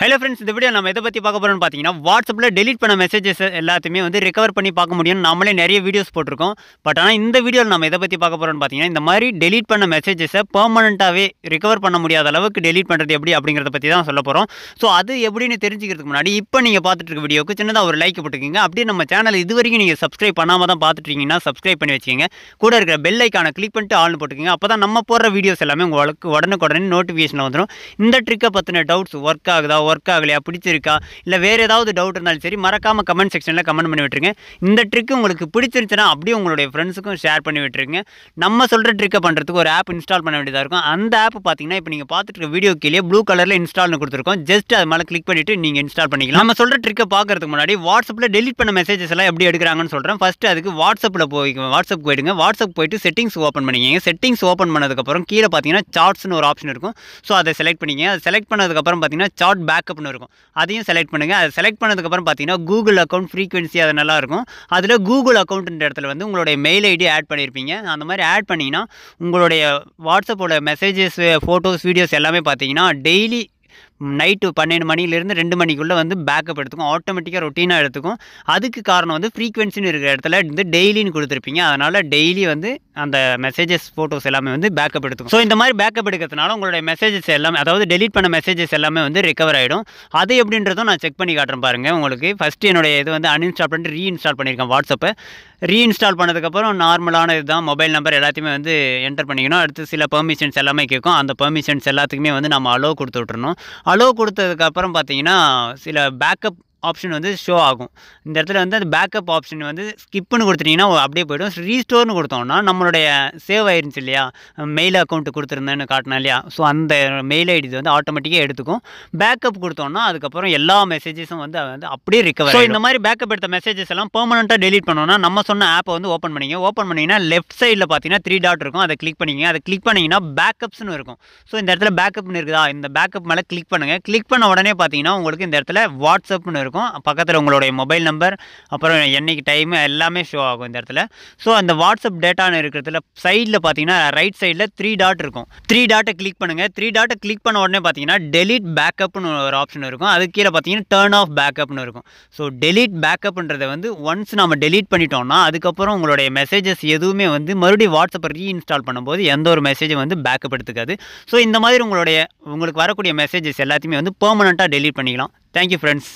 Hello friends, இந்த video நம்ம எதை பற்றி பார்க்க போகிறோம்னு பார்த்தீங்கன்னா, வாட்ஸ்அப்பில் டெலிட் பண்ண மெசேஜஸ் எல்லாத்தையுமே வந்து ரெக்கவர் பண்ணி பார்க்க முடியும். நாமளே நிறைய வீடியோஸ் போட்டிருக்கோம். பட் ஆனால் இந்த வீடியோவில் நம்ம எதை பற்றி பார்க்க போகிறோம்னு பார்த்தீங்கன்னா, இந்த மாதிரி டெலிட் பண்ண மெசேஜஸை பெர்மனெண்ட்டாகவே ரெக்கவர் பண்ண முடியாத அளவுக்கு டெலிட் பண்ணுறது எப்படி அப்படிங்கிறத பற்றி தான் சொல்ல போகிறோம். ஸோ அது எப்படின்னு தெரிஞ்சுக்கிறதுக்கு முன்னாடி இப்போ நீங்கள் பார்த்துட்டு இருக்க வீடியோக்கு சின்னதாக ஒரு லைக் போட்டுக்கோங்க. அப்படியே நம்ம சேனல் இது வரைக்கும் நீங்கள் சப்ஸ்கிரைப் பண்ணாமல் தான் பார்த்துட்டீங்கன்னா சப்ஸ்கிரைப் பண்ணி வச்சுக்கோங்க. கூட இருக்கிற பெல் ஐக்கானை கிளிக் பண்ணிட்டு ஆல்னு போட்டுக்கோங்க. அப்போ தான் நம்ம போடுற வீடியோஸ் எல்லாமே உங்களுக்கு உடனுக்குடனே நோட்டிஃபிகேஷன் வந்துடும். இந்த ட்ரிக்கை பற்றின டவுட்ஸ் ஒர்க் ஆகுதா, ஒர்க் ஆகலையா, பிடிச்சிருக்கா, இல்லை வேறு ஏதாவது டவுட் இருந்தாலும் சரி மறக்காமல் கமெண்ட் செக்ஷனில் கமெண்ட் பண்ணி விட்டுருங்க. இந்த ட்ரிக் உங்களுக்கு பிடிச்சிருந்துச்சுன்னா அப்படியே உங்களுடைய ஃப்ரெண்ட்ஸுக்கும் ஷேர் பண்ணி விட்டுருங்க. நம்ம சொல்கிற ட்ரிக்கை பண்ணுறதுக்கு ஒரு ஆப் இன்ஸ்டால் பண்ண வேண்டியதாக இருக்கும். அந்த ஆப் பார்த்தீங்கன்னா இப்போ நீங்கள் பார்த்துட்டு இருக்க வீடியோ கீழே ப்ளூ கலரில் இன்ஸ்டால்னு கொடுத்துருக்கோம். ஜஸ்ட் அது மேலே கிளிக் பண்ணிவிட்டு நீங்கள் இன்ஸ்டால் பண்ணிக்கலாம். நம்ம சொல்கிற ட்ரிக்கை பார்க்கறதுக்கு முன்னாடி வாட்ஸ்அப்பில் டெலிட் பண்ண மெசேஜஸ் எல்லாம் எப்படி எடுக்கிறாங்கன்னு சொல்கிறேன். ஃபஸ்ட்டு அதுக்கு வாட்ஸ்அப்பில் வாட்ஸ்அப் போயிடுங்க. வாட்ஸ்அப் போயிட்டு செட்டிங்ஸ் ஓப்பன் பண்ணிக்கங்க. செட்டிங்ஸ் ஓப்பன் பண்ணதுக்கப்புறம் கீழே பார்த்தீங்கன்னா சார்ட்ஸ்னு ஒரு ஆப்ஷன் இருக்கும். ஸோ அதை செலக்ட் பண்ணிக்கங்க. அதை செலக்ட் பண்ணதுக்கப்புறம் பார்த்தீங்கன்னா சார்ட் பேக்கப்னு இருக்கும். அதையும் செலக்ட் பண்ணுங்கள். அதை செலக்ட் பண்ணதுக்கப்புறம் பார்த்தீங்கன்னா கூகுள் அக்கௌண்ட் ஃப்ரீக்வன்சி அது நல்லா இருக்கும். அதில் கூகுள் அக்கௌண்ட்ன்ற இடத்துல வந்து உங்களுடைய மெயில் ஐடி ஆட் பண்ணியிருப்பீங்க. அந்த மாதிரி ஆட் பண்ணிங்கன்னா உங்களுடைய வாட்ஸ்அப்போட மெசேஜஸ், ஃபோட்டோஸ், வீடியோஸ் எல்லாமே பார்த்தீங்கன்னா டெய்லி நைட்டு 12 மணிலேருந்து 2 மணிக்குள்ளே வந்து பேக்கப் எடுத்துக்கும். ஆட்டோமேட்டிக்காக ரொட்டீனாக எடுத்துக்கும். அதுக்கு காரணம் வந்து ஃப்ரீக்வன்சின்னு இருக்கிற இடத்துல வந்து டெய்லின்னு கொடுத்துருப்பீங்க. அதனால் டெய்லி வந்து அந்த மெசேஜஸ், ஃபோட்டோஸ் எல்லாமே வந்து பேக்கப் எடுத்துக்கும். ஸோ இந்த மாதிரி பேக்கப் எடுக்கிறதுனால உங்களுடைய மெசேஜஸ் எல்லாமே, அதாவது டெலிட் பண்ண மெசேஜஸ் எல்லாமே வந்து ரெக்கவர் ஆகிடும். அது எப்படின்றதும் நான் செக் பண்ணி காட்டுறேன் பாருங்கள். உங்களுக்கு ஃபஸ்ட்டு என்னுடைய இது வந்து அன்இன்ஸ்டால் பண்ணிட்டு ரீஇன்ஸ்டால் பண்ணியிருக்கேன். வாட்ஸ்அப்பை ரீஇன்ஸ்டால் பண்ணதுக்கப்புறம் நார்மலான இதுதான், மொபைல் நம்பர் எல்லாத்தையுமே வந்து என்டர் பண்ணிக்கணும். அடுத்து சில பெர்மிஷன்ஸ் எல்லாமே கேட்கும். அந்த பெர்மிஷன்ஸ் எல்லாத்துக்குமே வந்து நம்ம அலோவ் கொடுத்து விட்டுறணும். அலோவ் கொடுத்ததுக்கப்புறம் பார்த்தீங்கன்னா சில பேக்கப் ஆப்ஷன் வந்து ஷோ ஆகும். இந்த இடத்துல வந்து அந்த பேக்கப் ஆப்ஷன் வந்து ஸ்கிப்னு கொடுத்துட்டிங்கன்னா அப்படியே போய்டும். ரீஸ்டோர்னு கொடுத்தோம்னா நம்மளுடைய சேவ் ஆயிருந்துச்சு இல்லையா, மெயில் அக்கௌண்ட்டு கொடுத்துருந்தேன்னு காட்டினா இல்லையா, ஸோ அந்த மெயில் ஐடி வந்து ஆட்டோமேட்டிக்காக எடுத்துக்கும். பேக்கப் கொடுத்தோம்னா அதுக்கப்புறம் எல்லா மெசேஜஸும் வந்து அப்படியே ரிகவர். ஸோ இந்த மாதிரி பேக்கப் எடுத்த மெசேஜஸ் எல்லாம் பெர்மனெண்ட்டாக டெலிட் பண்ணோன்னா நம்ம சொன்ன ஆப்பை வந்து ஓப்பன் பண்ணிங்க. ஓப்பன் பண்ணிங்கன்னா லெஃப்ட் சைடில் பார்த்தீங்கன்னா 3 டாட் இருக்கும். அதை கிளிக் பண்ணிங்க. அதை கிளிக் பண்ணிங்கன்னா பேக்கப்ஸ்னு இருக்கும். ஸோ இந்த இடத்துல பேக்கப்னு இருக்குதா, இந்த பேக்கப் மேலே கிளிக் பண்ணுங்கள். கிளிக் பண்ண உடனே பார்த்தீங்கன்னா உங்களுக்கு இந்த இடத்துல வாட்ஸ்அப்னு இருக்கும். பக்கத்தில் உங்களுடைய மொபைல் நம்பர், அப்புறம் என்னைக்கு டைமு எல்லாமே ஷோ ஆகும் இந்த இடத்துல. ஸோ அந்த வாட்ஸ்அப் டேட்டான்னு இருக்கிறதுல சைடில் பார்த்தீங்கன்னா ரைட் சைடில் 3 டாட் இருக்கும். 3 டாட்டை கிளிக் பண்ணுங்கள். 3 டாட்டை கிளிக் பண்ண உடனே பார்த்தீங்கன்னா டெலிட் பேக்கப்னு ஒரு ஆப்ஷன் இருக்கும். அதுக்கு கீழே பார்த்தீங்கன்னா டர்ன் ஆஃப் பேக்கப்னு இருக்கும். ஸோ டெலிட் பேக்கப்ன்றதை வந்து ஒன்ஸ் நம்ம டெலிட் பண்ணிட்டோம்னா அதுக்கப்புறம் உங்களுடைய மெசேஜஸ் எதுவுமே வந்து மறுபடியும் வாட்ஸ்அப்பை ரீஇன்ஸ்டால் பண்ணும்போது எந்த ஒரு மெசேஜும் வந்து பேக்கப் எடுத்துக்காது. ஸோ இந்த மாதிரி உங்களுக்கு வரக்கூடிய மெசேஜஸ் எல்லாத்தையுமே வந்து பெர்மனெண்ட்டாக டெலிட் பண்ணிக்கலாம். Thank you friends.